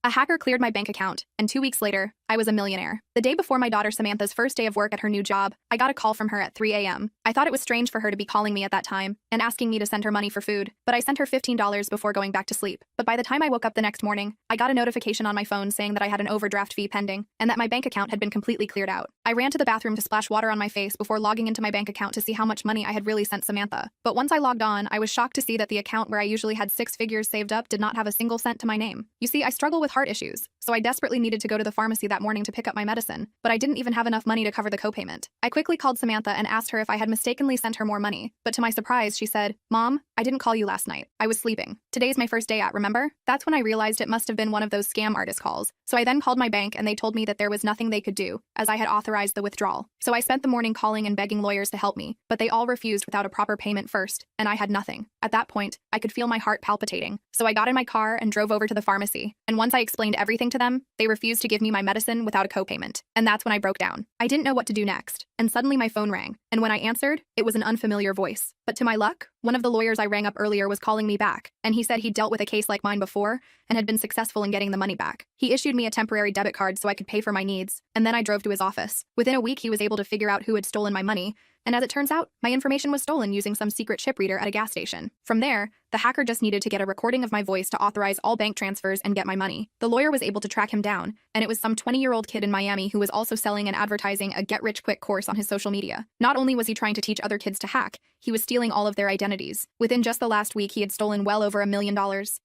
A hacker cleared my bank account, and 2 weeks later, I was a millionaire. The day before my daughter Samantha's first day of work at her new job, I got a call from her at 3 a.m. I thought it was strange for her to be calling me at that time and asking me to send her money for food, but I sent her $15 before going back to sleep. But by the time I woke up the next morning, I got a notification on my phone saying that I had an overdraft fee pending and that my bank account had been completely cleared out. I ran to the bathroom to splash water on my face before logging into my bank account to see how much money I had really sent Samantha. But once I logged on, I was shocked to see that the account where I usually had 6 figures saved up did not have a single cent to my name. You see, I struggle with heart issues, so I desperately needed to go to the pharmacy that morning to pick up my medicine, but I didn't even have enough money to cover the copayment. I quickly called Samantha and asked her if I had mistakenly sent her more money, but to my surprise, she said, "Mom, I didn't call you last night. I was sleeping. Today's my first day at, remember?" That's when I realized it must have been one of those scam artist calls. So I then called my bank and they told me that there was nothing they could do, as I had authorized the withdrawal. So I spent the morning calling and begging lawyers to help me, but they all refused without a proper payment first, and I had nothing. At that point, I could feel my heart palpitating. So I got in my car and drove over to the pharmacy, and once I explained everything to them, they refused to give me my medicine without a copayment. And that's when I broke down. I didn't know what to do next, and suddenly my phone rang, and when I answered, it was an unfamiliar voice. But to my luck, one of the lawyers I rang up earlier was calling me back, and he said he'd dealt with a case like mine before and had been successful in getting the money back. He issued me a temporary debit card so I could pay for my needs, and then I drove to his office. Within a week, he was able to figure out who had stolen my money, and as it turns out, my information was stolen using some secret chip reader at a gas station. From there, the hacker just needed to get a recording of my voice to authorize all bank transfers and get my money. The lawyer was able to track him down, and it was some 20-year-old kid in Miami who was also selling and advertising a get-rich-quick course on his social media. Not only was he trying to teach other kids to hack, he was stealing all of their identities. Within just the last week, he had stolen well over $1 million.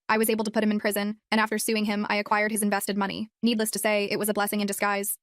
I was able to put him in prison, and after suing him, I acquired his invested money. Needless to say, it was a blessing in disguise.